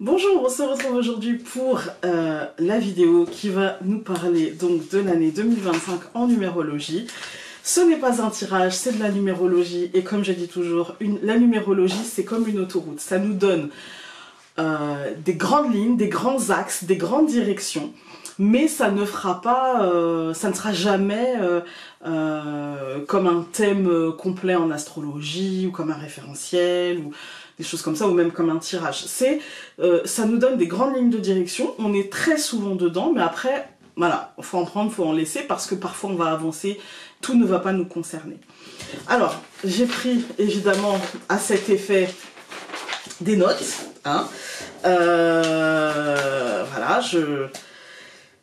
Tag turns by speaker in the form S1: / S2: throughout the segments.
S1: Bonjour, on se retrouve aujourd'hui pour la vidéo qui va nous parler donc de l'année 2025 en numérologie. Ce n'est pas un tirage, c'est de la numérologie et comme je dis toujours, la numérologie c'est comme une autoroute. Ça nous donne des grandes lignes, des grands axes, des grandes directions, mais ça ne fera pas, ça ne sera jamais comme un thème complet en astrologie ou comme un référentiel ou des choses comme ça, ou même comme un tirage. Ça nous donne des grandes lignes de direction, on est très souvent dedans, mais après, voilà, il faut en prendre, il faut en laisser, parce que parfois on va avancer, tout ne va pas nous concerner. Alors, j'ai pris, évidemment, à cet effet, des notes, hein. Voilà,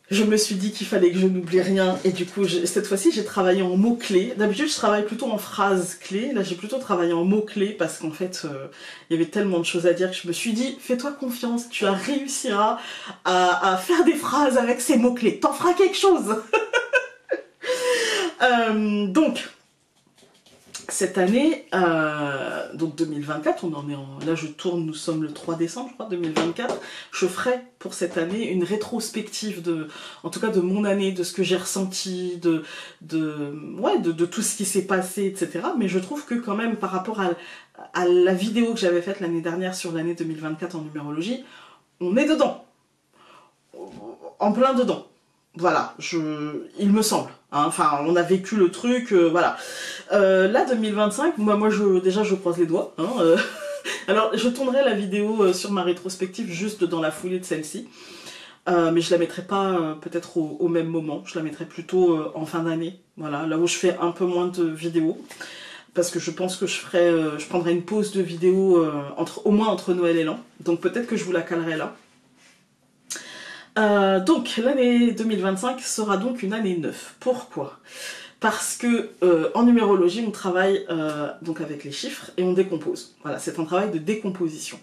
S1: je me suis dit qu'il fallait que je n'oublie rien et du coup cette fois-ci j'ai travaillé en mots-clés. D'habitude je travaille plutôt en phrases-clés, là j'ai plutôt travaillé en mots-clés parce qu'en fait il y avait tellement de choses à dire que je me suis dit fais-toi confiance, tu réussiras à faire des phrases avec ces mots-clés, t'en feras quelque chose. Donc cette année, donc 2024, on en est en... Là je tourne, nous sommes le 3 décembre, je crois, 2024. Je ferai pour cette année une rétrospective en tout cas de mon année, de ce que j'ai ressenti, de tout ce qui s'est passé, etc. Mais je trouve que quand même, par rapport à la vidéo que j'avais faite l'année dernière sur l'année 2024 en numérologie, on est dedans. En plein dedans. Voilà, il me semble. Hein, enfin, on a vécu le truc, voilà. Là, 2025, moi déjà, je croise les doigts. Hein, alors, je tournerai la vidéo sur ma rétrospective juste dans la foulée de celle-ci. Mais je la mettrai pas peut-être au même moment. Je la mettrai plutôt en fin d'année. Voilà, là où je fais un peu moins de vidéos. Parce que je pense que je prendrai une pause de vidéo au moins entre Noël et l'an. Donc peut-être que je vous la calerai là. Donc l'année 2025 sera donc une année 9. Pourquoi? Parce que en numérologie on travaille donc avec les chiffres et on décompose. Voilà, c'est un travail de décomposition.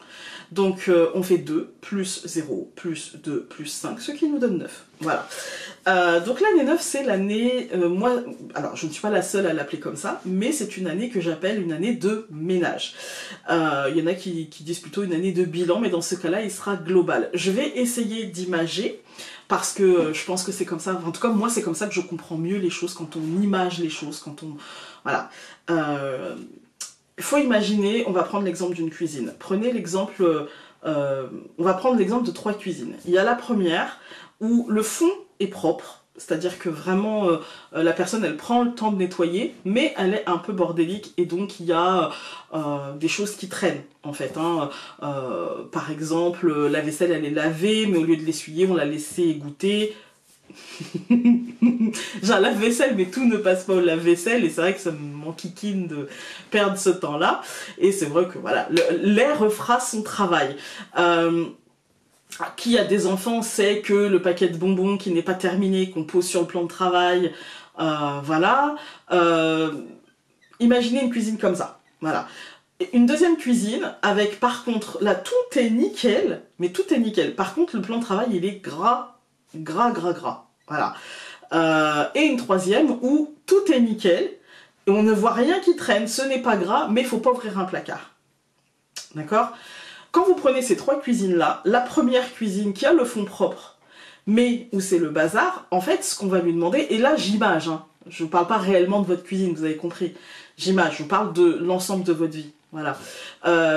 S1: Donc on fait 2 plus 0 plus 2 plus 5, ce qui nous donne 9. Voilà. Donc l'année 9 c'est l'année, moi, alors je ne suis pas la seule à l'appeler comme ça, mais c'est une année que j'appelle une année de ménage. Il y en a qui disent plutôt une année de bilan, mais dans ce cas-là il sera global. Je vais essayer d'imager, parce que je pense que c'est comme ça, en tout cas moi c'est comme ça que je comprends mieux les choses, quand on image les choses, quand on... Voilà. Il faut imaginer, on va prendre l'exemple d'une cuisine. Prenez l'exemple, on va prendre l'exemple de 3 cuisines. Il y a la première où le fond est propre, c'est-à-dire que vraiment la personne elle prend le temps de nettoyer, mais elle est un peu bordélique et donc il y a des choses qui traînent en fait. Hein. Par exemple, la vaisselle elle est lavée, mais au lieu de l'essuyer, on l'a laissé égoutter. J'ai un lave-vaisselle mais tout ne passe pas au lave-vaisselle et c'est vrai que ça m'enquiquine de perdre ce temps là et c'est vrai que voilà, l'air fera son travail. Qui a des enfants sait que le paquet de bonbons qui n'est pas terminé, qu'on pose sur le plan de travail, voilà. Imaginez une cuisine comme ça, voilà. Une deuxième cuisine avec par contre, là tout est nickel, mais tout est nickel. Par contre le plan de travail il est gras. Voilà. Et une troisième où tout est nickel et on ne voit rien qui traîne, ce n'est pas gras, mais il ne faut pas ouvrir un placard. D'accord? Quand vous prenez ces 3 cuisines-là, la première cuisine qui a le fond propre, mais où c'est le bazar, en fait, ce qu'on va lui demander, et là j'image, hein, je ne parle pas réellement de votre cuisine, vous avez compris, j'image, je parle de l'ensemble de votre vie. Voilà.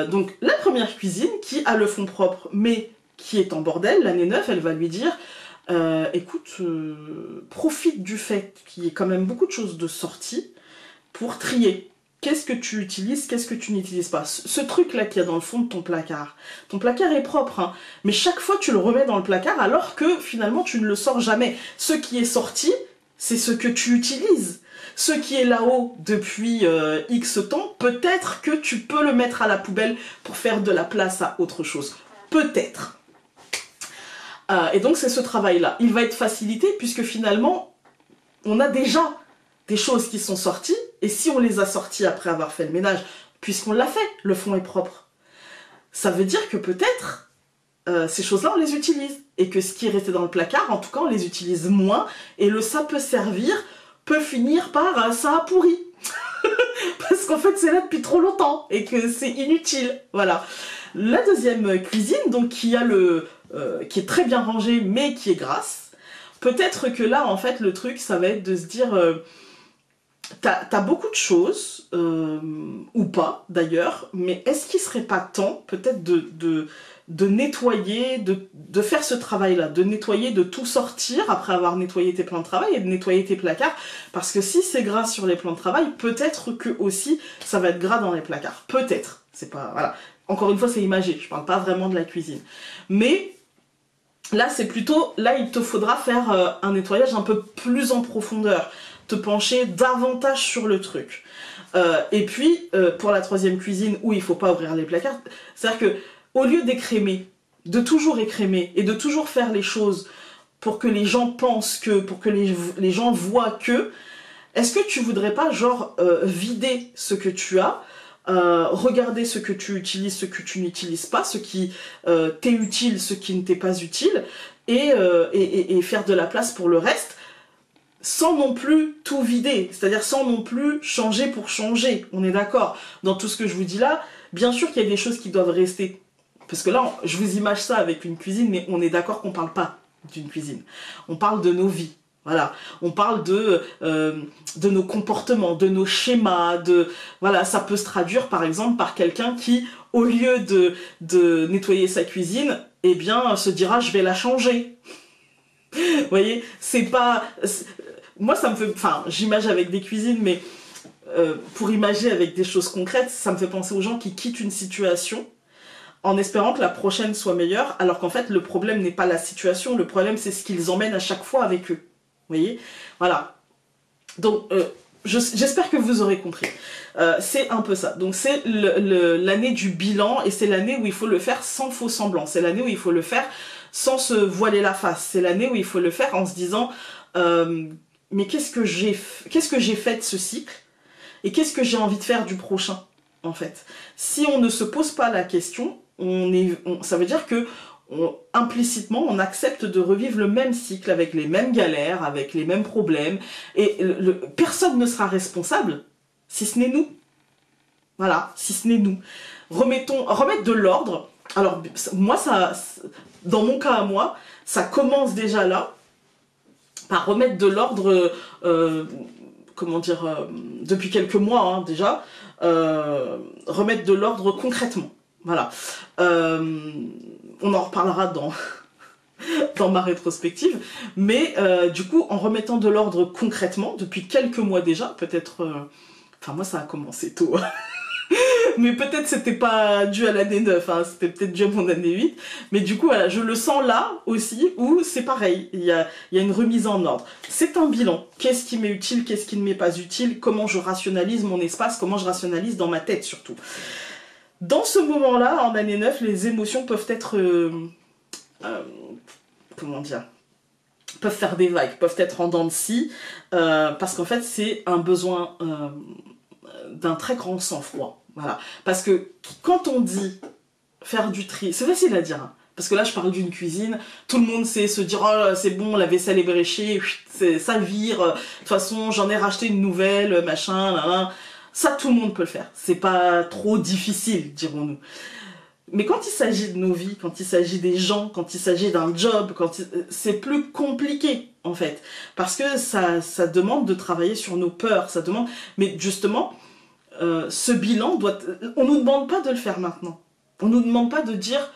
S1: Donc la première cuisine qui a le fond propre, mais qui est en bordel, l'année 9, elle va lui dire... écoute, profite du fait qu'il y ait quand même beaucoup de choses de sortie pour trier. Qu'est-ce que tu utilises, qu'est-ce que tu n'utilises pas? Ce truc-là qu'il y a dans le fond de ton placard est propre, hein, mais chaque fois tu le remets dans le placard alors que finalement tu ne le sors jamais. Ce qui est sorti, c'est ce que tu utilises. Ce qui est là-haut depuis X temps, peut-être que tu peux le mettre à la poubelle pour faire de la place à autre chose. Peut-être. Et donc c'est ce travail-là. Il va être facilité puisque finalement, on a déjà des choses qui sont sorties, et si on les a sorties après avoir fait le ménage, puisqu'on l'a fait, le fond est propre, ça veut dire que peut-être ces choses-là on les utilise, et que ce qui est resté dans le placard, en tout cas on les utilise moins, et le ça peut servir peut finir par ça a pourri. Parce qu'en fait c'est là depuis trop longtemps, et que c'est inutile, voilà. La deuxième cuisine, donc qui est très bien rangée, mais qui est grasse. Peut-être que là, en fait, le truc, ça va être de se dire, t'as beaucoup de choses, ou pas d'ailleurs, mais est-ce qu'il serait pas temps, peut-être, de nettoyer, de faire ce travail-là, de nettoyer, de tout sortir après avoir nettoyé tes plans de travail et de nettoyer tes placards, parce que si c'est gras sur les plans de travail, peut-être que aussi ça va être gras dans les placards. Peut-être. C'est pas, voilà. Encore une fois, c'est imagé. Je parle pas vraiment de la cuisine. Mais là, c'est plutôt, là, il te faudra faire un nettoyage un peu plus en profondeur, te pencher davantage sur le truc. Et puis, pour la troisième cuisine, où il faut pas ouvrir les placards, c'est-à-dire que au lieu d'écrémer, de toujours écrémer et de toujours faire les choses pour que les gens pensent que, pour que les gens voient que, est-ce que tu voudrais pas, genre, vider ce que tu as, regarder ce que tu utilises, ce que tu n'utilises pas, ce qui t'est utile, ce qui ne t'est pas utile, et faire de la place pour le reste, sans non plus tout vider, c'est-à-dire sans non plus changer pour changer, on est d'accord. Dans tout ce que je vous dis là, bien sûr qu'il y a des choses qui doivent rester. Parce que là, je vous imagine ça avec une cuisine, mais on est d'accord qu'on parle pas d'une cuisine. On parle de nos vies. Voilà, on parle de nos comportements, de nos schémas, voilà, ça peut se traduire par exemple par quelqu'un qui, au lieu de nettoyer sa cuisine, eh bien, se dira je vais la changer. Vous voyez, c'est pas... Moi, ça me fait... Enfin, j'imagine avec des cuisines, mais pour imaginer avec des choses concrètes, ça me fait penser aux gens qui quittent une situation en espérant que la prochaine soit meilleure, alors qu'en fait, le problème n'est pas la situation, le problème, c'est ce qu'ils emmènent à chaque fois avec eux. Vous voyez? Voilà. Donc, j'espère que vous aurez compris. C'est un peu ça. Donc, c'est l'année du bilan, et c'est l'année où il faut le faire sans faux semblant. C'est l'année où il faut le faire sans se voiler la face. C'est l'année où il faut le faire en se disant mais qu'est-ce que j'ai fait de ce cycle? Et qu'est-ce que j'ai envie de faire du prochain, en fait? Si on ne se pose pas la question, ça veut dire que implicitement, on accepte de revivre le même cycle avec les mêmes galères, avec les mêmes problèmes, et personne ne sera responsable si ce n'est nous. Voilà, si ce n'est nous. Remettre de l'ordre. Alors, moi, dans mon cas à moi, ça commence déjà là, par remettre de l'ordre, comment dire, depuis quelques mois hein, déjà, remettre de l'ordre concrètement. Voilà. On en reparlera dans ma rétrospective. Mais du coup, en remettant de l'ordre concrètement, depuis quelques mois déjà, peut-être... Enfin, moi, ça a commencé tôt. Mais peut-être c'était pas dû à l'année 9, hein, c'était peut-être dû à mon année 8. Mais du coup, voilà, je le sens là aussi, où c'est pareil, il y a une remise en ordre. C'est un bilan. Qu'est-ce qui m'est utile, qu'est-ce qui ne m'est pas utile, comment je rationalise mon espace, comment je rationalise dans ma tête surtout. Dans ce moment-là, en année 9, les émotions peuvent être... comment dire, peuvent faire des vagues, peuvent être en dents de scie, parce qu'en fait, c'est un besoin d'un très grand sang-froid. Voilà. Parce que quand on dit faire du tri, c'est facile à dire, hein, parce que là, je parle d'une cuisine, tout le monde sait se dire « Oh, c'est bon, la vaisselle est bréchée, ça vire, de toute façon, j'en ai racheté une nouvelle, machin, là, là. » Ça, tout le monde peut le faire. C'est pas trop difficile, dirons-nous. Mais quand il s'agit de nos vies, quand il s'agit des gens, quand il s'agit d'un job, c'est plus compliqué, en fait. Parce que ça demande de travailler sur nos peurs, ça demande... Mais justement, ce bilan doit... On nous demande pas de le faire maintenant. On nous demande pas de dire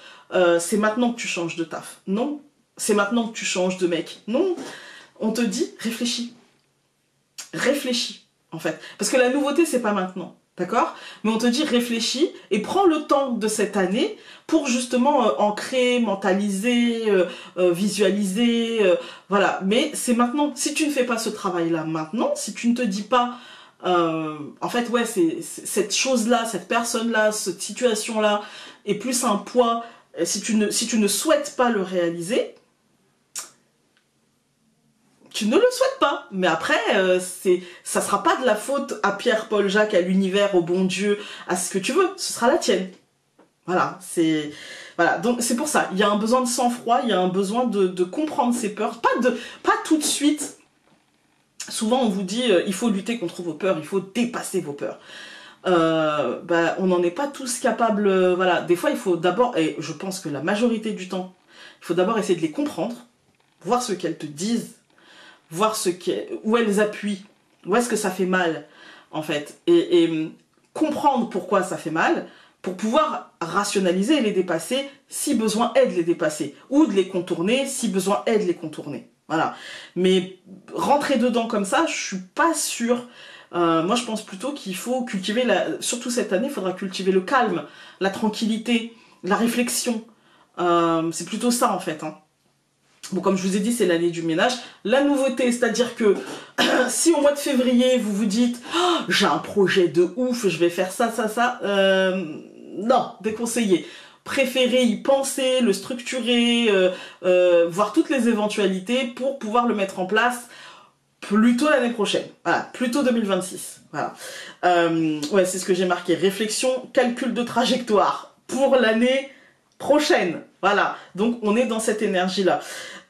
S1: c'est maintenant que tu changes de taf. Non. C'est maintenant que tu changes de mec. Non. On te dit réfléchis. Réfléchis, en fait. Parce que la nouveauté, c'est pas maintenant. D'accord? Mais on te dit réfléchis et prends le temps de cette année pour justement ancrer, mentaliser, visualiser, voilà. Mais c'est maintenant. Si tu ne fais pas ce travail-là maintenant, si tu ne te dis pas, en fait, ouais, c'est cette chose-là, cette personne-là, cette situation-là est plus un poids. Si tu ne souhaites pas le réaliser, tu ne le souhaites pas, mais après, ça sera pas de la faute à Pierre, Paul, Jacques, à l'univers, au bon Dieu, à ce que tu veux, ce sera la tienne. Voilà, voilà, donc c'est pour ça, il y a un besoin de sang-froid, il y a un besoin de comprendre ses peurs, pas tout de suite. Souvent on vous dit, il faut lutter contre vos peurs, il faut dépasser vos peurs. bah, on n'en est pas tous capables. Voilà, des fois il faut d'abord, et je pense que la majorité du temps, il faut d'abord essayer de les comprendre, voir ce qu'elles te disent, voir où elles appuient, où est-ce que ça fait mal, en fait, et comprendre pourquoi ça fait mal, pour pouvoir rationaliser et les dépasser, si besoin est de les dépasser, ou de les contourner, si besoin est de les contourner. Voilà. Mais rentrer dedans comme ça, je suis pas sûre. Moi, je pense plutôt qu'il faut cultiver, surtout cette année, il faudra cultiver le calme, la tranquillité, la réflexion. C'est plutôt ça, en fait, hein. Bon, comme je vous ai dit, c'est l'année du ménage. La nouveauté, c'est-à-dire que si au mois de février, vous vous dites oh, « j'ai un projet de ouf, je vais faire ça, ça, ça », non, déconseillé. Préférez y penser, le structurer, voir toutes les éventualités pour pouvoir le mettre en place plutôt l'année prochaine. Voilà, plutôt 2026. Voilà. Ouais, c'est ce que j'ai marqué. Réflexion, calcul de trajectoire pour l'année prochaine. Voilà, donc on est dans cette énergie-là.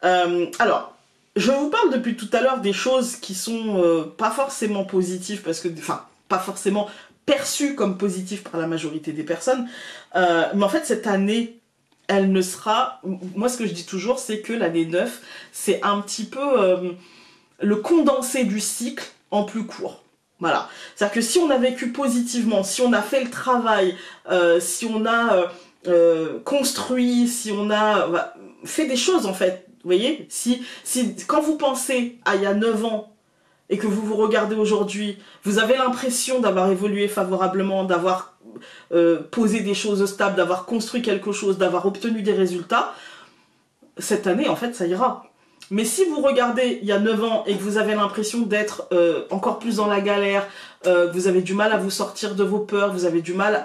S1: Alors, je vous parle depuis tout à l'heure des choses qui sont pas forcément positives, parce que, enfin, pas forcément perçues comme positives par la majorité des personnes, mais en fait, cette année, elle ne sera... Moi, ce que je dis toujours, c'est que l'année 9, c'est un petit peu le condensé du cycle en plus court. Voilà. C'est-à-dire que si on a vécu positivement, si on a fait le travail, si on a construit, si on a fait des choses, en fait, vous voyez, si quand vous pensez à il y a 9 ans et que vous vous regardez aujourd'hui, vous avez l'impression d'avoir évolué favorablement, d'avoir posé des choses stables, d'avoir construit quelque chose, d'avoir obtenu des résultats, cette année, en fait, ça ira. Mais si vous regardez il y a 9 ans et que vous avez l'impression d'être encore plus dans la galère, que vous avez du mal à vous sortir de vos peurs, vous avez du mal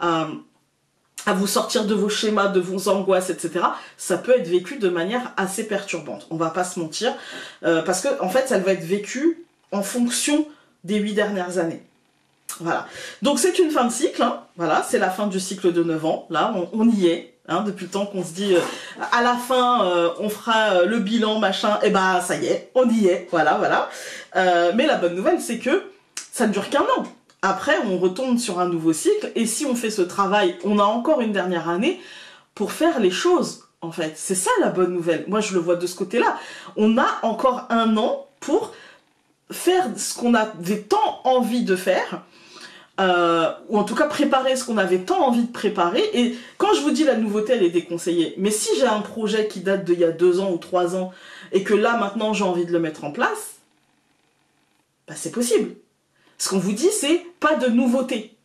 S1: à vous sortir de vos schémas, de vos angoisses, etc., ça peut être vécu de manière assez perturbante. On va pas se mentir, parce que en fait, ça va être vécu en fonction des 8 dernières années. Voilà. Donc c'est une fin de cycle, hein. Voilà, c'est la fin du cycle de 9 ans. Là, on y est. Hein, depuis le temps qu'on se dit à la fin on fera le bilan machin, et bah ça y est, on y est, voilà. Mais la bonne nouvelle c'est que ça ne dure qu'un an. Après on retourne sur un nouveau cycle, et si on fait ce travail, on a encore une dernière année pour faire les choses, en fait. C'est ça la bonne nouvelle. Moi je le vois de ce côté-là. On a encore un an pour faire ce qu'on avait tant envie de faire. Ou en tout cas préparer ce qu'on avait tant envie de préparer. Et quand je vous dis la nouveauté, elle est déconseillée, mais si j'ai un projet qui date d'il y a 2 ans ou 3 ans et que là maintenant j'ai envie de le mettre en place, bah c'est possible. Ce qu'on vous dit, c'est pas de nouveauté.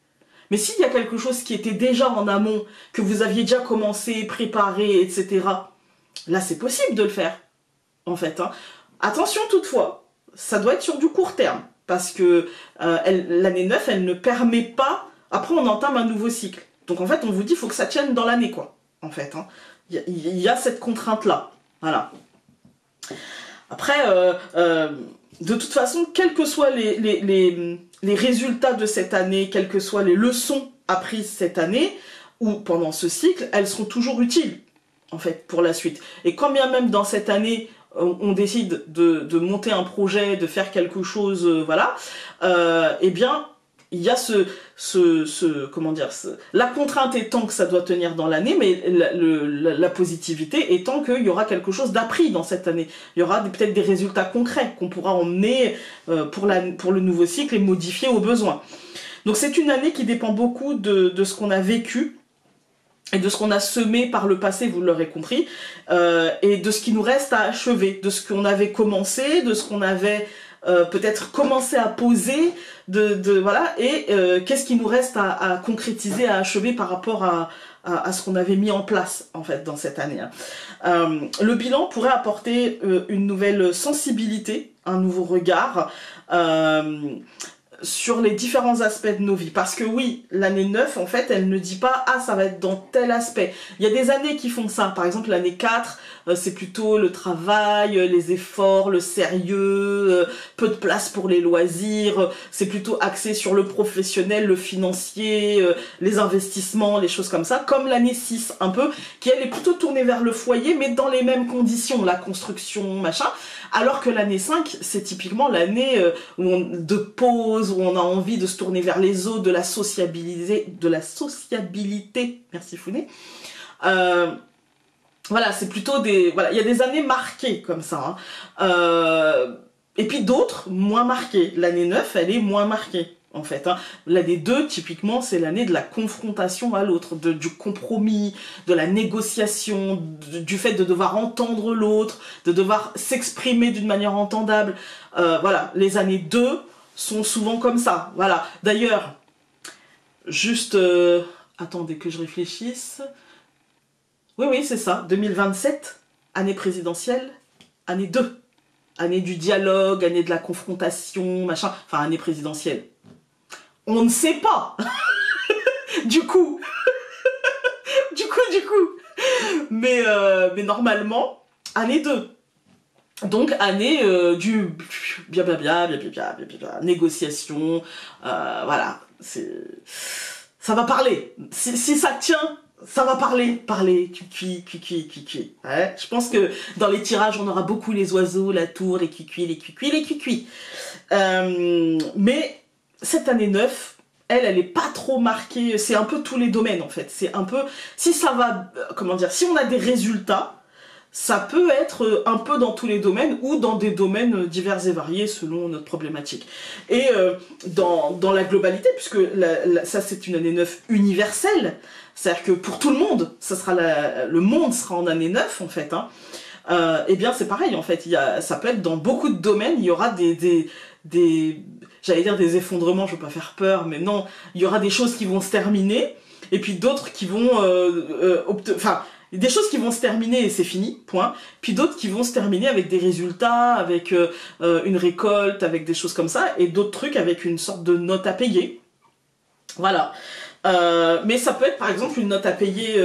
S1: Mais s'il y a quelque chose qui était déjà en amont, que vous aviez déjà commencé, préparé, etc., là c'est possible de le faire, en fait, hein. Attention toutefois, ça doit être sur du court terme. Parce que l'année 9, elle ne permet pas... Après, on entame un nouveau cycle. Donc, en fait, on vous dit qu'il faut que ça tienne dans l'année, quoi. En fait, hein. Il y a cette contrainte-là. Voilà. Après, de toute façon, quels que soient les résultats de cette année, quelles que soient les leçons apprises cette année, ou pendant ce cycle, elles seront toujours utiles, en fait, pour la suite. Et quand bien même dans cette année... on décide de monter un projet, de faire quelque chose, voilà, eh bien, il y a comment dire, la contrainte étant que ça doit tenir dans l'année, mais la positivité étant qu'il y aura quelque chose d'appris dans cette année. Il y aura peut-être des résultats concrets qu'on pourra emmener pour le nouveau cycle et modifier au besoin. Donc c'est une année qui dépend beaucoup de ce qu'on a vécu, et de ce qu'on a semé par le passé, vous l'aurez compris, et de ce qui nous reste à achever, de ce qu'on avait commencé, de ce qu'on avait peut-être commencé à poser, voilà, et qu'est-ce qui nous reste à concrétiser, à achever par rapport à ce qu'on avait mis en place, en fait, dans cette année. Le bilan pourrait apporter une nouvelle sensibilité, un nouveau regard, sur les différents aspects de nos vies. Parce que oui, l'année 9, en fait, elle ne dit pas « Ah, ça va être dans tel aspect ». Il y a des années qui font ça. Par exemple, l'année 4, c'est plutôt le travail, les efforts, le sérieux, peu de place pour les loisirs. C'est plutôt axé sur le professionnel, le financier, les investissements, les choses comme ça. Comme l'année 6, un peu, qui elle est plutôt tournée vers le foyer, mais dans les mêmes conditions, la construction, machin. Alors que l'année 5, c'est typiquement l'année de pause, où on a envie de se tourner vers les autres, de la sociabilité, merci Founé. Voilà, c'est plutôt des... Voilà, il y a des années marquées comme ça. Hein. Et puis d'autres moins marquées. L'année 9, elle est moins marquée, en fait. Hein. L'année 2, typiquement, c'est l'année de la confrontation à l'autre, du compromis, de la négociation, du fait de devoir entendre l'autre, de devoir s'exprimer d'une manière entendable. Voilà, les années 2 sont souvent comme ça. Voilà. D'ailleurs, juste... attendez que je réfléchisse... Oui, c'est ça. 2027, année présidentielle, année 2. Année du dialogue, année de la confrontation, machin. Enfin, année présidentielle. On ne sait pas. du coup. Mais normalement, année 2. Donc, année du blablabla, négociation. Voilà. Ça va parler. Si ça tient... Ça va parler, cuicui. Ouais, je pense que dans les tirages, on aura beaucoup les oiseaux, la tour, les cuicui. Mais cette année 9, elle est pas trop marquée, c'est un peu tous les domaines en fait. C'est un peu, si ça va, comment dire, si on a des résultats, ça peut être un peu dans tous les domaines ou dans des domaines divers et variés selon notre problématique. Et dans la globalité, puisque ça c'est une année 9 universelle, c'est-à-dire que pour tout le monde, le monde sera en année 9 en fait. Hein. Eh bien c'est pareil en fait, ça peut être dans beaucoup de domaines, il y aura j'allais dire des effondrements, je veux pas faire peur, mais non, il y aura des choses qui vont se terminer, et puis d'autres qui vont... des choses qui vont se terminer et c'est fini, point. Puis d'autres qui vont se terminer avec des résultats, avec une récolte, avec des choses comme ça, et d'autres trucs avec une sorte de note à payer. Voilà. Mais ça peut être par exemple une note à payer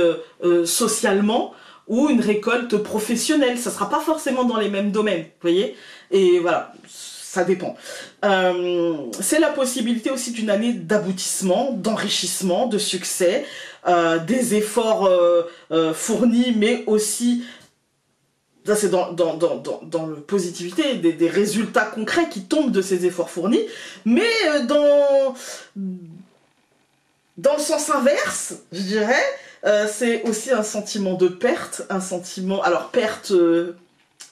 S1: socialement ou une récolte professionnelle. Ça sera pas forcément dans les mêmes domaines, vous voyez. Et voilà, ça dépend. C'est la possibilité aussi d'une année d'aboutissement, d'enrichissement, de succès, des efforts fournis, mais aussi, ça c'est dans le positivité, des résultats concrets qui tombent de ces efforts fournis, mais dans le sens inverse, je dirais, c'est aussi un sentiment de perte, un sentiment, alors perte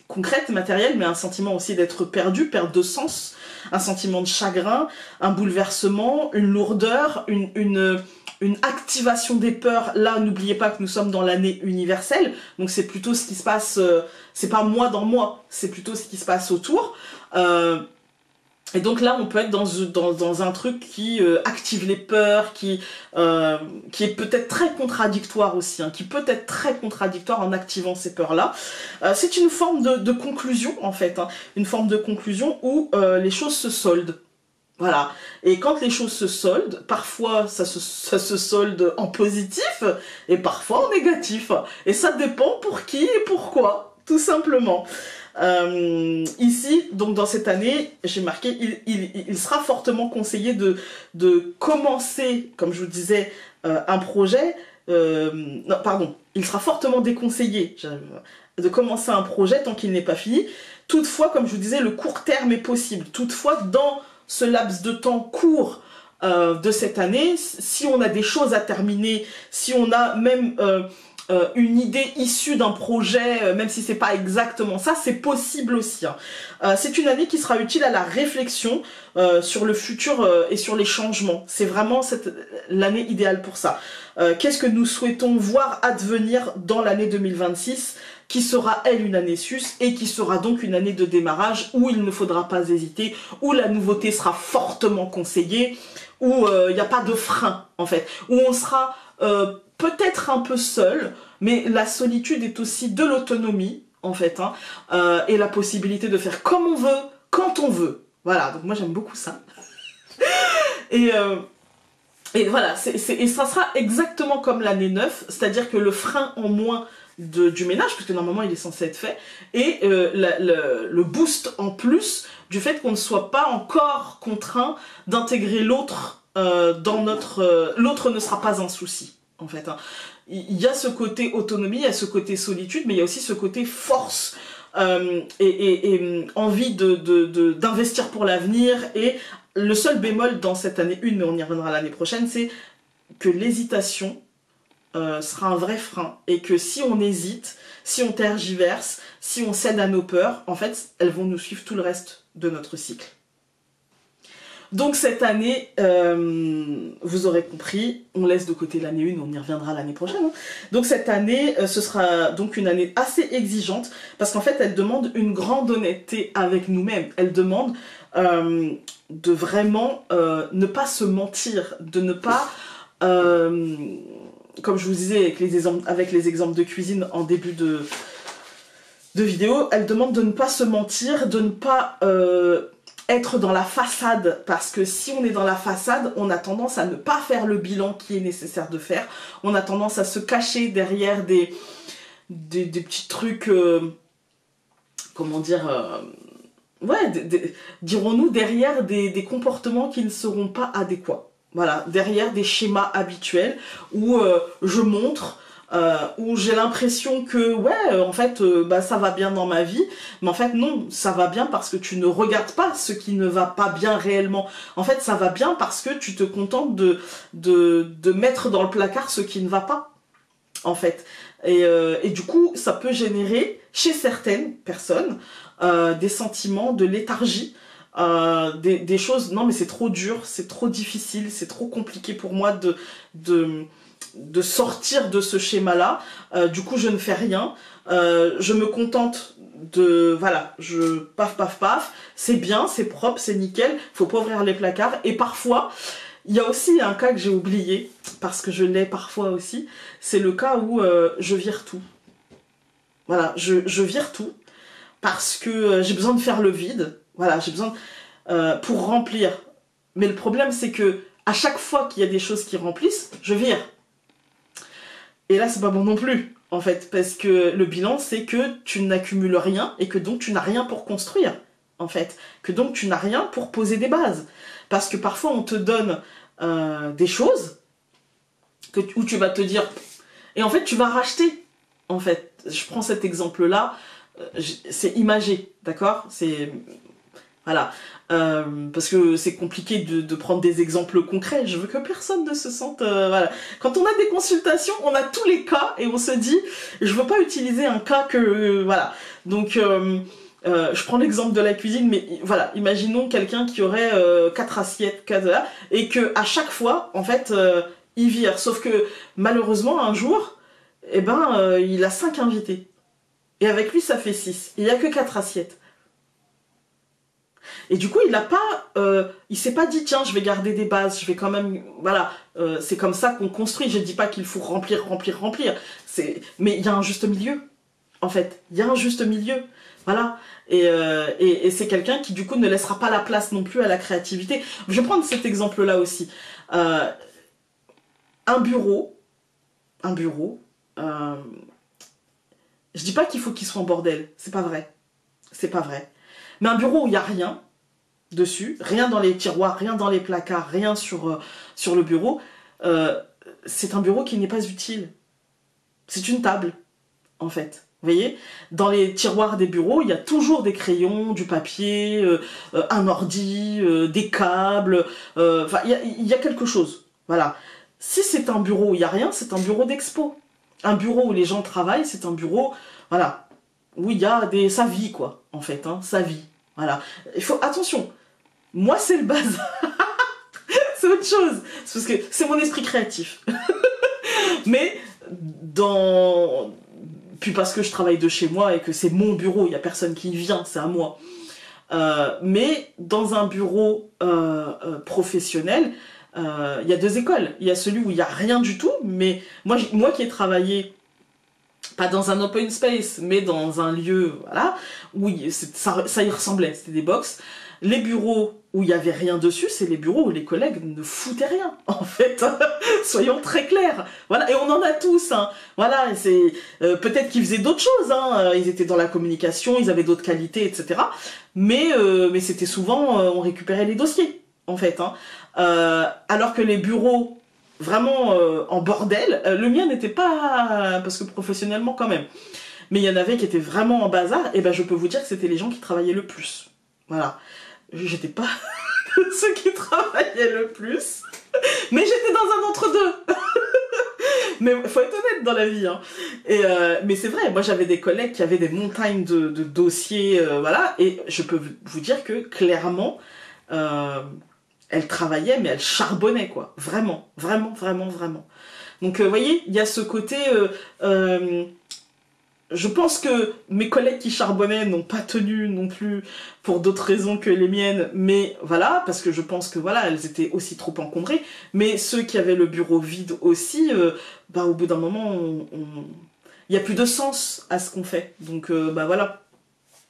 S1: concrète, matérielle, mais un sentiment aussi d'être perdu, perte de sens, un sentiment de chagrin, un bouleversement, une lourdeur, une activation des peurs. Là, n'oubliez pas que nous sommes dans l'année universelle, donc c'est plutôt ce qui se passe, c'est pas moi dans moi, c'est plutôt ce qui se passe autour. Et donc là, on peut être dans un truc qui active les peurs, qui est peut-être très contradictoire aussi, hein, qui peut être très contradictoire en activant ces peurs-là. C'est une forme de conclusion, en fait, hein, une forme de conclusion où les choses se soldent. Voilà. Et quand les choses se soldent, parfois ça se solde en positif et parfois en négatif. Et ça dépend pour qui et pourquoi, tout simplement. Ici, donc dans cette année, j'ai marqué, il sera fortement conseillé de commencer, comme je vous disais, un projet. Non, pardon, il sera fortement déconseillé de commencer un projet tant qu'il n'est pas fini. Toutefois, comme je vous disais, le court terme est possible. Toutefois, dans ce laps de temps court de cette année, si on a des choses à terminer, si on a même une idée issue d'un projet, même si c'est pas exactement ça, c'est possible aussi. Hein. C'est une année qui sera utile à la réflexion sur le futur et sur les changements. C'est vraiment l'année idéale pour ça. Qu'est-ce que nous souhaitons voir advenir dans l'année 2026 qui sera, elle, une année sus, et qui sera donc une année de démarrage où il ne faudra pas hésiter, où la nouveauté sera fortement conseillée, où il n'y a pas de frein, en fait, où on sera peut-être un peu seul, mais la solitude est aussi de l'autonomie, en fait, hein, et la possibilité de faire comme on veut, quand on veut. Voilà, donc moi j'aime beaucoup ça. Et voilà, et ça sera exactement comme l'année 9, c'est-à-dire que le frein en moins du ménage, puisque normalement il est censé être fait, et le boost en plus du fait qu'on ne soit pas encore contraint d'intégrer l'autre dans notre... l'autre ne sera pas un souci, en fait. Hein. Il y a ce côté autonomie, il y a ce côté solitude, mais il y a aussi ce côté force et envie d'investir pour l'avenir et le seul bémol dans cette année 1, mais on y reviendra l'année prochaine, c'est que l'hésitation sera un vrai frein. Et que si on hésite, si on tergiverse, si on cède à nos peurs, en fait, elles vont nous suivre tout le reste de notre cycle. Donc cette année, vous aurez compris, on laisse de côté l'année 1, on y reviendra l'année prochaine. Hein. Donc cette année, ce sera donc une année assez exigeante, parce qu'en fait, elle demande une grande honnêteté avec nous-mêmes. Elle demande de vraiment ne pas se mentir, de ne pas... comme je vous disais avec les exemples de cuisine en début de vidéo, elle demande de ne pas se mentir, de ne pas être dans la façade, parce que si on est dans la façade, on a tendance à ne pas faire le bilan qui est nécessaire de faire, on a tendance à se cacher derrière des petits trucs, comment dire, ouais, dirons-nous, derrière des comportements qui ne seront pas adéquats. Voilà, derrière des schémas habituels où je montre, où j'ai l'impression que, ouais, en fait, bah, ça va bien dans ma vie. Mais en fait, non, ça va bien parce que tu ne regardes pas ce qui ne va pas bien réellement. En fait, ça va bien parce que tu te contentes de mettre dans le placard ce qui ne va pas, en fait. Et du coup, ça peut générer, chez certaines personnes, des sentiments de léthargie, des choses, non mais c'est trop dur, c'est trop difficile, c'est trop compliqué pour moi de sortir de ce schéma-là, du coup je ne fais rien, je me contente de, voilà, je paf paf paf, c'est bien, c'est propre, c'est nickel, faut pas ouvrir les placards, et parfois, il y a aussi un cas que j'ai oublié, parce que je l'ai parfois aussi, c'est le cas où je vire tout. Voilà, je vire tout, parce que j'ai besoin de faire le vide, voilà, j'ai besoin pour remplir. Mais le problème, c'est que à chaque fois qu'il y a des choses qui remplissent, je vire. Et là, c'est pas bon non plus, en fait, parce que le bilan, c'est que tu n'accumules rien et que donc tu n'as rien pour construire, en fait. Que donc tu n'as rien pour poser des bases. Parce que parfois, on te donne des choses où tu vas te dire... Et en fait, tu vas racheter, en fait. Je prends cet exemple-là, c'est imagé, d'accord? C'est... Voilà, parce que c'est compliqué de prendre des exemples concrets, je veux que personne ne se sente... voilà. Quand on a des consultations, on a tous les cas et on se dit, je veux pas utiliser un cas que... voilà, donc je prends l'exemple de la cuisine, mais voilà, imaginons quelqu'un qui aurait 4 assiettes, et que à chaque fois, en fait, il vire, sauf que malheureusement, un jour, eh ben, il a 5 invités, et avec lui, ça fait 6, il n'y a que 4 assiettes. Et du coup, il s'est pas dit, tiens, je vais garder des bases, je vais quand même, voilà, c'est comme ça qu'on construit. Je dis pas qu'il faut remplir, mais il y a un juste milieu, en fait. Il y a un juste milieu, voilà. Et c'est quelqu'un qui, du coup, ne laissera pas la place non plus à la créativité. Je vais prendre cet exemple-là aussi. Un bureau, je dis pas qu'il faut qu'il soit en bordel, c'est pas vrai. C'est pas vrai. Mais un bureau où il n'y a rien dessus, rien dans les tiroirs, rien dans les placards, rien sur le bureau, c'est un bureau qui n'est pas utile. C'est une table, en fait. Vous voyez, dans les tiroirs des bureaux, il y a toujours des crayons, du papier, un ordi, des câbles, enfin, il y a quelque chose. Voilà. Si c'est un bureau où il n'y a rien, c'est un bureau d'expo. Un bureau où les gens travaillent, c'est un bureau, voilà, où il y a sa vie, quoi, en fait, hein, sa vie. Voilà. Il faut, attention, moi c'est le bazar. C'est autre chose. C'est parce que c'est mon esprit créatif. Mais puis parce que je travaille de chez moi et que c'est mon bureau, il n'y a personne qui y vient, c'est à moi. Mais dans un bureau professionnel, il y a 2 écoles. Il y a celui où il n'y a rien du tout, mais moi qui ai travaillé pas dans un open space, mais dans un lieu, voilà, où ça y ressemblait, c'était des box. Les bureaux où il n'y avait rien dessus, c'est les bureaux où les collègues ne foutaient rien, en fait. Soyons très clairs. Voilà, et on en a tous, hein. Voilà, c'est peut-être qu'ils faisaient d'autres choses, hein. Ils étaient dans la communication, ils avaient d'autres qualités, etc. Mais c'était souvent, on récupérait les dossiers, en fait, hein. Alors que les bureaux vraiment en bordel, le mien n'était pas, parce que professionnellement quand même, mais il y en avait qui étaient vraiment en bazar, et ben je peux vous dire que c'était les gens qui travaillaient le plus. Voilà, j'étais pas ceux qui travaillaient le plus. Mais j'étais dans un entre-deux. Mais faut être honnête dans la vie, hein. Mais c'est vrai, moi j'avais des collègues qui avaient des montagnes de dossiers, voilà, et je peux vous dire que clairement, elles travaillaient, mais elles charbonnaient, quoi. Vraiment, vraiment, vraiment, vraiment. Donc, vous voyez, il y a ce côté... je pense que mes collègues qui charbonnaient n'ont pas tenu non plus pour d'autres raisons que les miennes, mais voilà, parce que je pense que voilà, elles étaient aussi trop encombrées. Mais ceux qui avaient le bureau vide aussi, bah, au bout d'un moment, il n'y a plus de sens à ce qu'on fait. Donc bah voilà,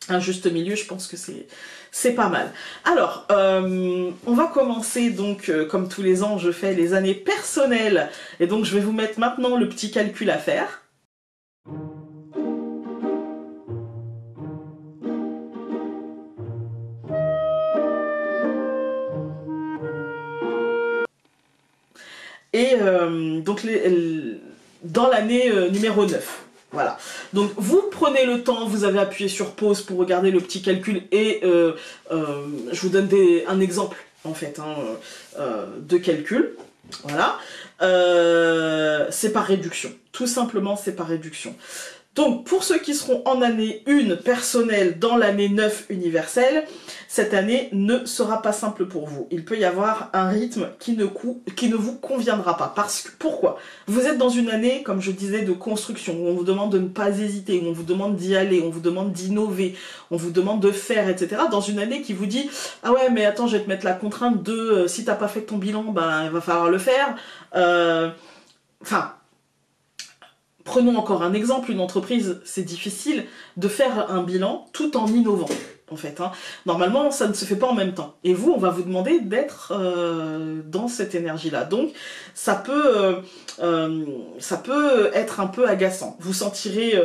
S1: un juste milieu, je pense que c'est pas mal. Alors, on va commencer donc, comme tous les ans, je fais les années personnelles, et donc je vais vous mettre maintenant le petit calcul à faire. Et donc dans l'année numéro 9. Voilà. Donc vous prenez le temps, vous avez appuyé sur pause pour regarder le petit calcul et je vous donne un exemple en fait de calcul. Voilà. C'est par réduction. Tout simplement c'est par réduction. Donc, pour ceux qui seront en année 1 personnelle dans l'année 9 universelle, cette année ne sera pas simple pour vous. Il peut y avoir un rythme qui ne vous conviendra pas. Pourquoi? Vous êtes dans une année, comme je disais, de construction, où on vous demande de ne pas hésiter, où on vous demande d'y aller, on vous demande d'innover, on vous demande de faire, etc. Dans une année qui vous dit « Ah ouais, mais attends, je vais te mettre la contrainte de si t'as pas fait ton bilan, ben, il va falloir le faire. » Prenons encore un exemple, une entreprise, c'est difficile de faire un bilan tout en innovant, en fait. Normalement, ça ne se fait pas en même temps. Et vous, on va vous demander d'être dans cette énergie-là. Donc, ça peut être un peu agaçant. Vous sentirez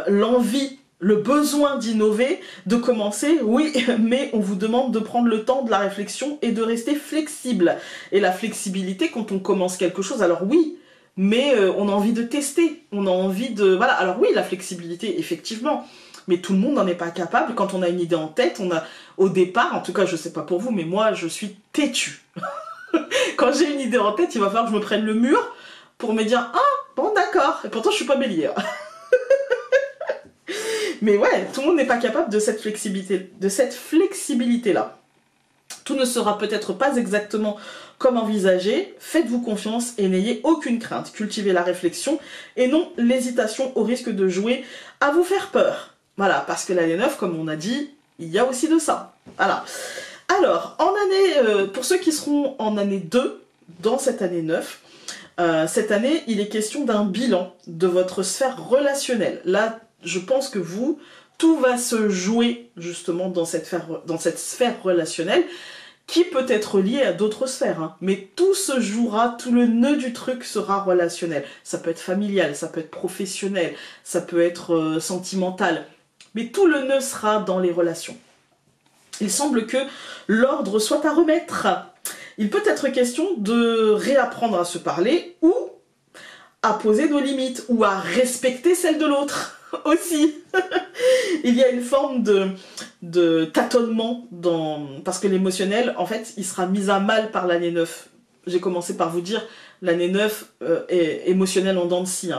S1: l'envie, le besoin d'innover, de commencer, oui, mais on vous demande de prendre le temps de la réflexion et de rester flexible. Et la flexibilité, quand on commence quelque chose, alors oui, mais on a envie de tester, on a envie de... Voilà, alors oui, la flexibilité, effectivement, mais tout le monde n'en est pas capable. Quand on a une idée en tête, au départ, en tout cas, je sais pas pour vous, mais moi, je suis têtue. Quand j'ai une idée en tête, il va falloir que je me prenne le mur pour me dire « Ah, bon, d'accord », et pourtant, je suis pas bélier. Mais ouais, tout le monde n'est pas capable de cette flexibilité-là. Tout ne sera peut-être pas exactement comme envisagé, faites-vous confiance et n'ayez aucune crainte. Cultivez la réflexion et non l'hésitation au risque de jouer à vous faire peur. Voilà, parce que l'année 9, comme on a dit, il y a aussi de ça. Voilà. Alors, pour ceux qui seront en année 2, dans cette année 9, cette année, il est question d'un bilan de votre sphère relationnelle. Là, je pense que tout va se jouer justement dans cette sphère relationnelle, qui peut être lié à d'autres sphères, mais tout se jouera, tout le nœud du truc sera relationnel. Ça peut être familial, ça peut être professionnel, ça peut être sentimental, mais tout le nœud sera dans les relations. Il semble que l'ordre soit à remettre. Il peut être question de réapprendre à se parler ou à poser nos limites ou à respecter celles de l'autre aussi. Il y a une forme de tâtonnement parce que l'émotionnel, en fait, il sera mis à mal par l'année 9. J'ai commencé par vous dire, l'année 9 est émotionnelle en dents de scie.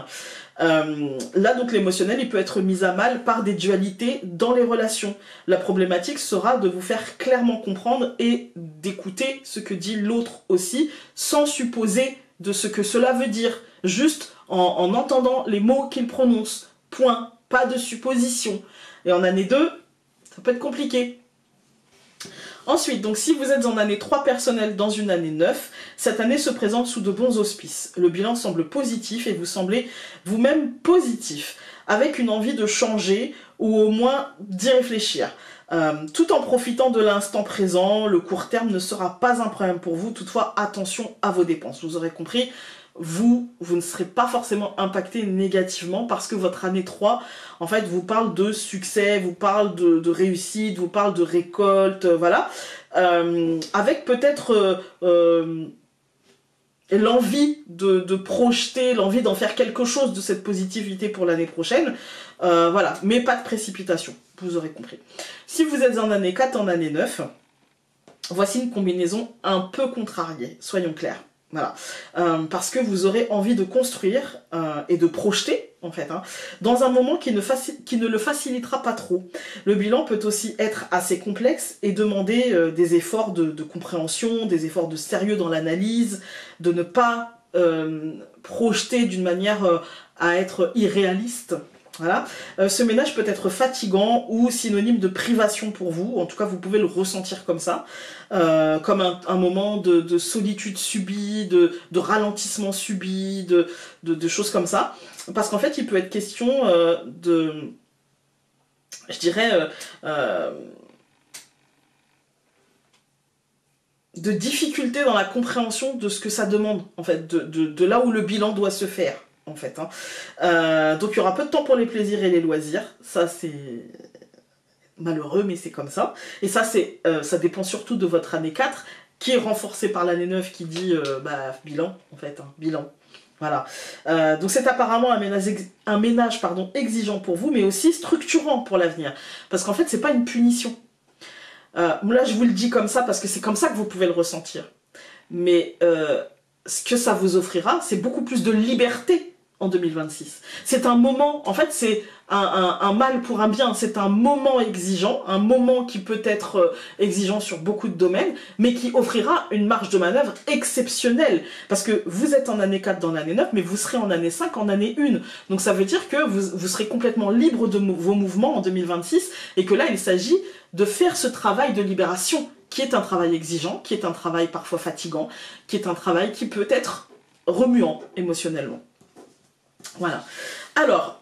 S1: Là, donc, l'émotionnel, il peut être mis à mal par des dualités dans les relations. La problématique sera de vous faire clairement comprendre et d'écouter ce que dit l'autre aussi, sans supposer de ce que cela veut dire, juste en entendant les mots qu'il prononce. Point. Pas de supposition. Et en année 2, ça peut être compliqué. Ensuite, donc si vous êtes en année 3 personnelle dans une année 9, cette année se présente sous de bons auspices. Le bilan semble positif et vous semblez vous-même positif, avec une envie de changer ou au moins d'y réfléchir. Tout en profitant de l'instant présent, le court terme ne sera pas un problème pour vous, toutefois attention à vos dépenses. Vous aurez compris, vous ne serez pas forcément impacté négativement parce que votre année 3, en fait, vous parle de succès, vous parle de réussite, vous parle de récolte, voilà. Avec peut-être l'envie de projeter, l'envie d'en faire quelque chose de cette positivité pour l'année prochaine. Voilà, mais pas de précipitation, vous aurez compris. Si vous êtes en année 4, en année 9... voici une combinaison un peu contrariée, soyons clairs. Voilà, parce que vous aurez envie de construire et de projeter, en fait, hein, dans un moment qui ne le facilitera pas trop. Le bilan peut aussi être assez complexe et demander des efforts de compréhension, des efforts de sérieux dans l'analyse, de ne pas projeter d'une manière à être irréaliste. Voilà. Ce ménage peut être fatigant ou synonyme de privation pour vous, en tout cas vous pouvez le ressentir comme ça, comme un moment de solitude subie, de ralentissement subi, de choses comme ça, parce qu'en fait il peut être question je dirais, de difficulté dans la compréhension de ce que ça demande, en fait, de là où le bilan doit se faire. En fait, hein. Donc il y aura peu de temps pour les plaisirs et les loisirs, ça c'est malheureux mais c'est comme ça, et ça ça dépend surtout de votre année 4 qui est renforcée par l'année 9 qui dit bilan en fait, hein, bilan. Voilà. Donc c'est apparemment un ménage exigeant pour vous mais aussi structurant pour l'avenir, parce qu'en fait c'est pas une punition. Là je vous le dis comme ça parce que c'est comme ça que vous pouvez le ressentir, mais ce que ça vous offrira c'est beaucoup plus de liberté en 2026. C'est un moment, en fait c'est un mal pour un bien, c'est un moment exigeant, un moment qui peut être exigeant sur beaucoup de domaines, mais qui offrira une marge de manœuvre exceptionnelle, parce que vous êtes en année 4 dans l'année 9, mais vous serez en année 5 en année 1, donc ça veut dire que vous serez complètement libre de vos mouvements en 2026, et que là il s'agit de faire ce travail de libération, qui est un travail exigeant, qui est un travail parfois fatigant, qui est un travail qui peut être remuant émotionnellement. Voilà. Alors,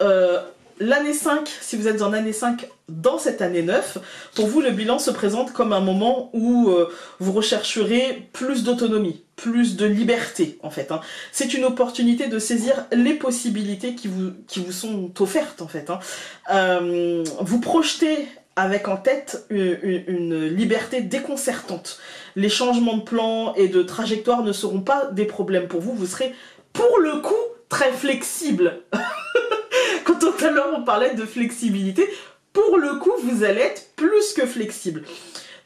S1: l'année 5, si vous êtes en année 5 dans cette année 9, pour vous le bilan se présente comme un moment où vous rechercherez plus d'autonomie, plus de liberté en fait, hein. C'est une opportunité de saisir les possibilités qui vous sont offertes en fait, hein. Vous projetez avec en tête une liberté déconcertante. Les changements de plan et de trajectoire ne seront pas des problèmes pour vous, vous serez pour le coup très flexible. Quand tout à l'heure on parlait de flexibilité, pour le coup vous allez être plus que flexible.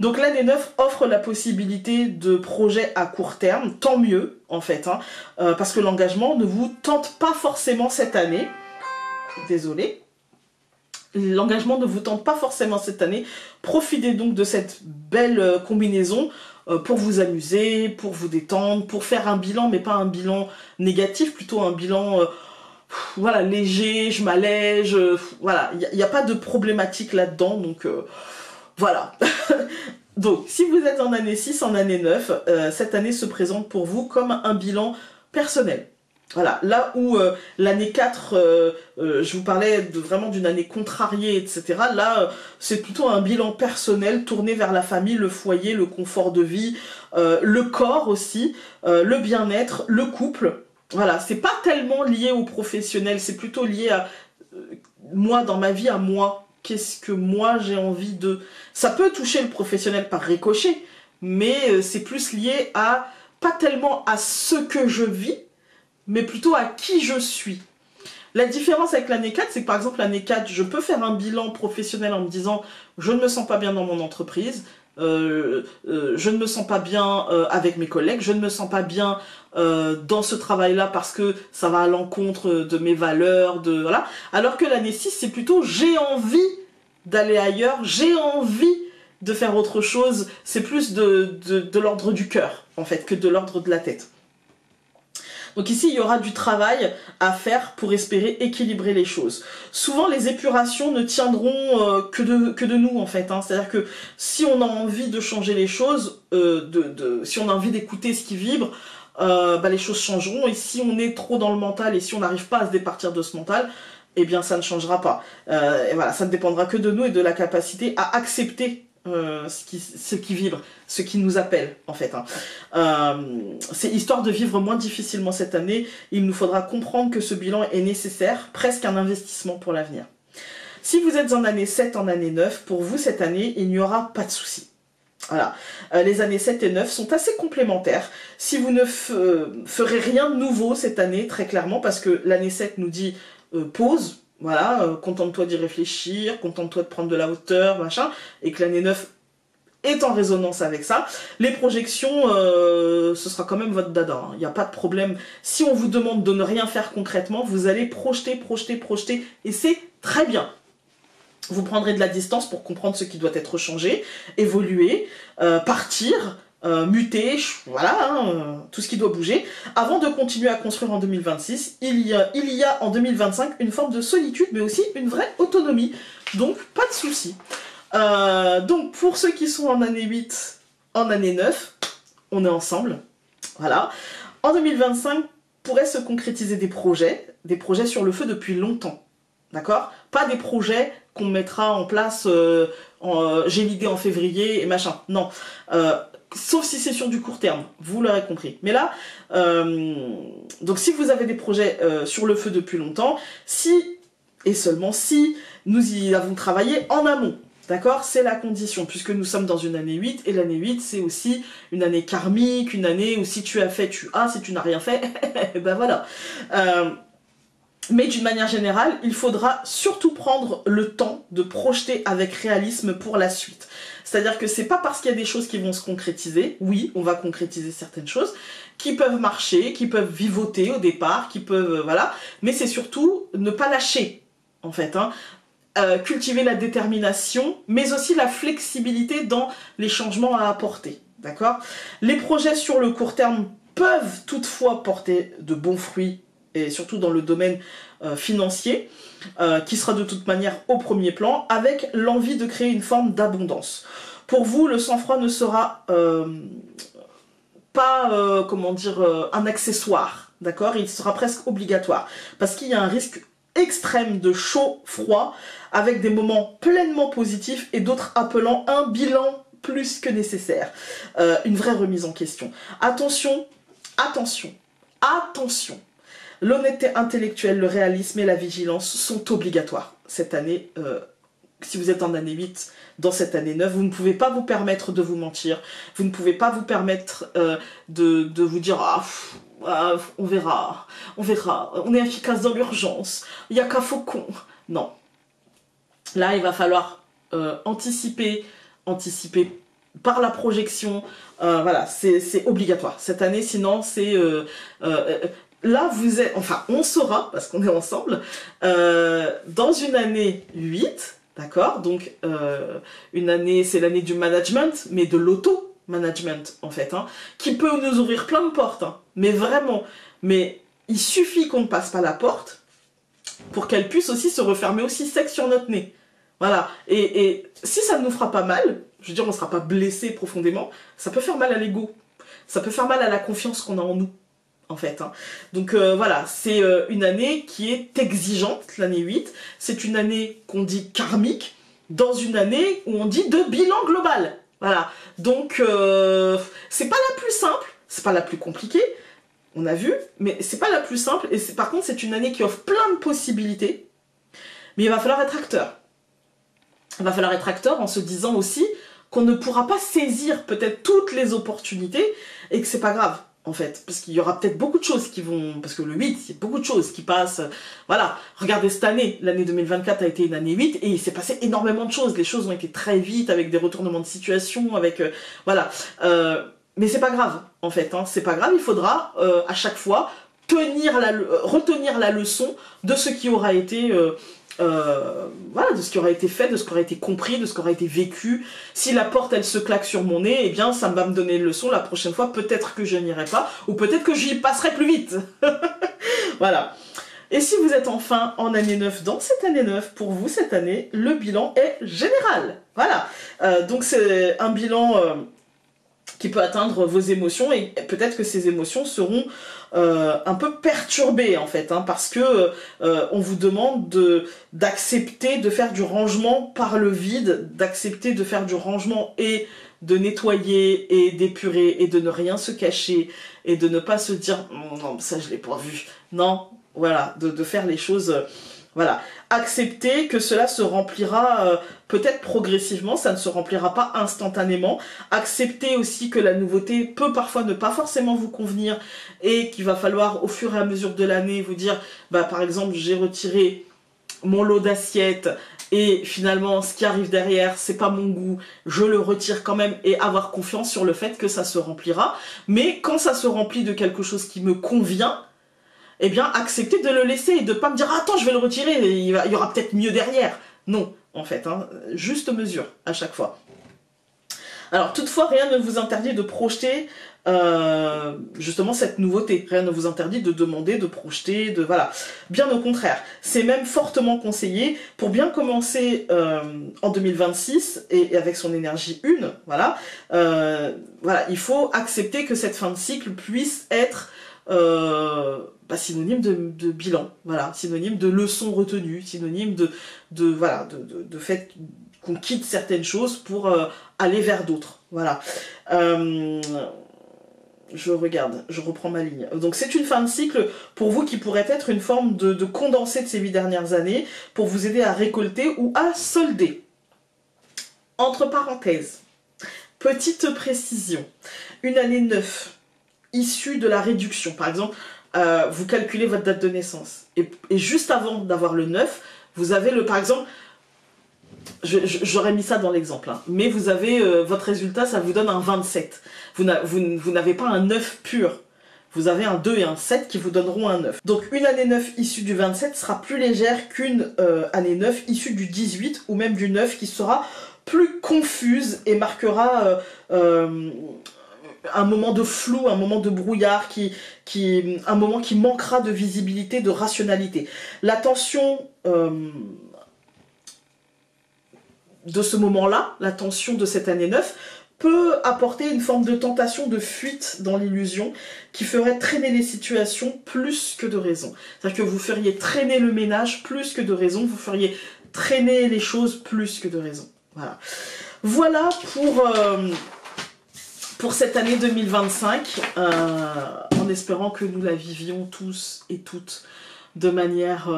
S1: Donc l'année 9 offre la possibilité de projets à court terme, tant mieux en fait, hein, parce que l'engagement ne vous tente pas forcément cette année. Désolée. L'engagement ne vous tente pas forcément cette année. Profitez donc de cette belle combinaison pour vous amuser, pour vous détendre, pour faire un bilan, mais pas un bilan négatif, plutôt un bilan voilà, léger, je m'allège, voilà, il n'y a pas de problématique là-dedans, donc voilà. Donc, si vous êtes en année 6, en année 9, cette année se présente pour vous comme un bilan personnel. Voilà, là où l'année 4, je vous parlais vraiment d'une année contrariée, etc. Là, c'est plutôt un bilan personnel tourné vers la famille, le foyer, le confort de vie, le corps aussi, le bien-être, le couple. Voilà, c'est pas tellement lié au professionnel, c'est plutôt lié à moi, dans ma vie, à moi. Qu'est-ce que moi j'ai envie de... Ça peut toucher le professionnel par ricochet, mais c'est plus lié à, pas tellement à ce que je vis, mais plutôt à qui je suis. La différence avec l'année 4, c'est que par exemple l'année 4, je peux faire un bilan professionnel en me disant je ne me sens pas bien dans mon entreprise, je ne me sens pas bien avec mes collègues, je ne me sens pas bien dans ce travail-là parce que ça va à l'encontre de mes valeurs, voilà. Alors que l'année 6, c'est plutôt j'ai envie d'aller ailleurs, j'ai envie de faire autre chose, c'est plus de l'ordre du cœur en fait que de l'ordre de la tête. Donc ici, il y aura du travail à faire pour espérer équilibrer les choses. Souvent, les épurations ne tiendront que de nous, en fait, hein. C'est-à-dire que si on a envie de changer les choses, si on a envie d'écouter ce qui vibre, les choses changeront. Et si on est trop dans le mental et si on n'arrive pas à se départir de ce mental, eh bien, ça ne changera pas. Et voilà, ça ne dépendra que de nous et de la capacité à accepter ce qui vibre, ce qui nous appelle en fait, hein. C'est histoire de vivre moins difficilement cette année. Il nous faudra comprendre que ce bilan est nécessaire, presque un investissement pour l'avenir. Si vous êtes en année 7, en année 9, pour vous cette année il n'y aura pas de souci. Voilà, les années 7 et 9 sont assez complémentaires. Si vous ne ferez rien de nouveau cette année, très clairement, parce que l'année 7 nous dit pause. Voilà, contente-toi d'y réfléchir, contente-toi de prendre de la hauteur, machin, et que l'année 9 est en résonance avec ça. Les projections, ce sera quand même votre dada, il n'y a pas de problème. Si on vous demande de ne rien faire concrètement, vous allez projeter, projeter, projeter, et c'est très bien. Vous prendrez de la distance pour comprendre ce qui doit être changé, évoluer, partir, muter, voilà, tout ce qui doit bouger, avant de continuer à construire en 2026. Il y a en 2025 une forme de solitude, mais aussi une vraie autonomie, donc pas de souci. Donc pour ceux qui sont en année 8, en année 9, on est ensemble, voilà. En 2025, pourraient se concrétiser des projets sur le feu depuis longtemps, d'accord? Pas des projets qu'on mettra en place, j'ai l'idée en février et machin, non. Sauf si c'est sur du court terme, vous l'aurez compris. Mais là, donc si vous avez des projets sur le feu depuis longtemps, si, et seulement si, nous y avons travaillé en amont. D'accord? C'est la condition, puisque nous sommes dans une année 8, et l'année 8, c'est aussi une année karmique, une année où si tu as fait, tu as, si tu n'as rien fait, ben voilà. Mais d'une manière générale, il faudra surtout prendre le temps de projeter avec réalisme pour la suite. C'est-à-dire que c'est pas parce qu'il y a des choses qui vont se concrétiser, oui, on va concrétiser certaines choses, qui peuvent marcher, qui peuvent vivoter au départ, qui peuvent, voilà, mais c'est surtout ne pas lâcher, en fait, hein. Cultiver la détermination, mais aussi la flexibilité dans les changements à apporter, d'accord? Les projets sur le court terme peuvent toutefois porter de bons fruits, et surtout dans le domaine financier, qui sera de toute manière au premier plan, avec l'envie de créer une forme d'abondance. Pour vous, le sang-froid ne sera pas, comment dire, un accessoire, d'accord? Il sera presque obligatoire, parce qu'il y a un risque extrême de chaud-froid, avec des moments pleinement positifs et d'autres appelant un bilan plus que nécessaire. Une vraie remise en question. Attention, attention, attention. L'honnêteté intellectuelle, le réalisme et la vigilance sont obligatoires cette année. Si vous êtes en année 8, dans cette année 9, vous ne pouvez pas vous permettre de vous mentir. Vous ne pouvez pas vous permettre de vous dire « Ah, on verra, on est efficace dans l'urgence, il n'y a qu'un faucon. » Non. Là, il va falloir anticiper par la projection. Voilà, c'est obligatoire cette année, sinon c'est... là, vous êtes... Enfin, on saura, parce qu'on est ensemble, dans une année 8, d'accord? Donc, une année, c'est l'année du management, mais de l'auto-management, en fait, hein, qui peut nous ouvrir plein de portes, hein, mais vraiment. Mais il suffit qu'on ne passe pas la porte pour qu'elle puisse aussi se refermer aussi sec sur notre nez. Voilà. Et si ça ne nous fera pas mal, je veux dire, on ne sera pas blessé profondément, ça peut faire mal à l'ego. Ça peut faire mal à la confiance qu'on a en nous, en fait, hein. Donc voilà, c'est une année qui est exigeante, l'année 8. C'est une année qu'on dit karmique, dans une année où on dit de bilan global. Voilà. Donc, c'est pas la plus simple, c'est pas la plus compliquée, on a vu, mais c'est pas la plus simple. Et par contre, c'est une année qui offre plein de possibilités, mais il va falloir être acteur. Il va falloir être acteur en se disant aussi qu'on ne pourra pas saisir peut-être toutes les opportunités et que c'est pas grave, en fait. Parce qu'il y aura peut-être beaucoup de choses qui vont... Parce que le 8, il y a beaucoup de choses qui passent. Voilà, regardez cette année, l'année 2024 a été une année 8 et il s'est passé énormément de choses. Les choses ont été très vite avec des retournements de situation, avec... voilà. Mais c'est pas grave, en fait, hein. C'est pas grave, il faudra à chaque fois retenir la leçon de ce qui aura été... voilà, de ce qui aura été fait, de ce qui aura été compris, de ce qui aura été vécu. Si la porte elle se claque sur mon nez, eh bien ça va me donner une leçon la prochaine fois, peut-être que je n'irai pas, ou peut-être que j'y passerai plus vite. Voilà. Et si vous êtes enfin en année 9, dans cette année 9, pour vous cette année, le bilan est général. Voilà. Donc c'est un bilan qui peut atteindre vos émotions, et peut-être que ces émotions seront un peu perturbées, en fait, hein, parce que on vous demande d'accepter de faire du rangement par le vide, d'accepter de faire du rangement et de nettoyer et d'épurer et de ne rien se cacher et de ne pas se dire non, ça je l'ai pas vu. Non, voilà, de faire les choses... Voilà, accepter que cela se remplira peut-être progressivement, ça ne se remplira pas instantanément. Accepter aussi que la nouveauté peut parfois ne pas forcément vous convenir et qu'il va falloir au fur et à mesure de l'année vous dire, bah par exemple j'ai retiré mon lot d'assiettes et finalement ce qui arrive derrière c'est pas mon goût, je le retire quand même, et avoir confiance sur le fait que ça se remplira. Mais quand ça se remplit de quelque chose qui me convient, eh bien accepter de le laisser et de pas me dire attends je vais le retirer, il y aura peut-être mieux derrière. Non, en fait, hein, juste mesure à chaque fois. Alors toutefois, rien ne vous interdit de projeter justement cette nouveauté. Rien ne vous interdit de demander, de projeter, de voilà. Bien au contraire, c'est même fortement conseillé pour bien commencer en 2026 et avec son énergie 1, voilà. Voilà, il faut accepter que cette fin de cycle puisse être synonyme de bilan, voilà, synonyme de leçons retenues, synonyme de fait qu'on quitte certaines choses pour aller vers d'autres. Voilà. Je regarde, je reprends ma ligne. Donc c'est une fin de cycle pour vous qui pourrait être une forme de condensé de ces 8 dernières années pour vous aider à récolter ou à solder. Entre parenthèses, petite précision, une année 9 issue de la réduction. Par exemple, vous calculez votre date de naissance et juste avant d'avoir le 9, vous avez le, par exemple, j'aurais mis ça dans l'exemple, hein, mais vous avez votre résultat, ça vous donne un 27. Vous n'avez pas un 9 pur. Vous avez un 2 et un 7 qui vous donneront un 9. Donc une année 9 issue du 27 sera plus légère qu'une année 9 issue du 18 ou même du 9 qui sera plus confuse et marquera un moment de flou, un moment de brouillard, un moment qui manquera de visibilité, de rationalité. L'attention de ce moment-là, la tension de cette année 9, peut apporter une forme de tentation de fuite dans l'illusion qui ferait traîner les situations plus que de raison. C'est-à-dire que vous feriez traîner le ménage plus que de raison, vous feriez traîner les choses plus que de raison. Voilà, voilà pour cette année 2025, en espérant que nous la vivions tous et toutes de manière...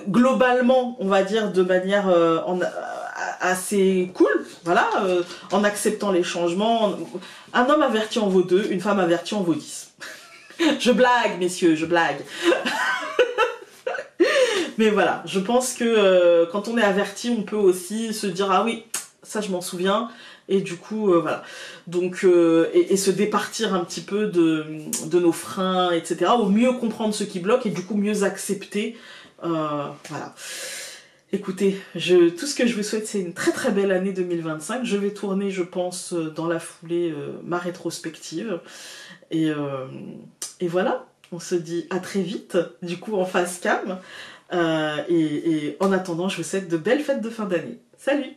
S1: globalement, on va dire de manière assez cool, voilà, en acceptant les changements. Un homme averti en vaut 2, une femme avertie en vaut 10. Je blague, messieurs, je blague. Mais voilà, je pense que quand on est averti, on peut aussi se dire ah oui, ça je m'en souviens. Et du coup, voilà. Donc, et se départir un petit peu de nos freins, etc. Ou mieux comprendre ce qui bloque et du coup mieux accepter. Voilà. Écoutez, tout ce que je vous souhaite, c'est une très très belle année 2025. Je vais tourner, je pense, dans la foulée, ma rétrospective. Et voilà, on se dit à très vite, du coup en face cam. Et en attendant, je vous souhaite de belles fêtes de fin d'année. Salut!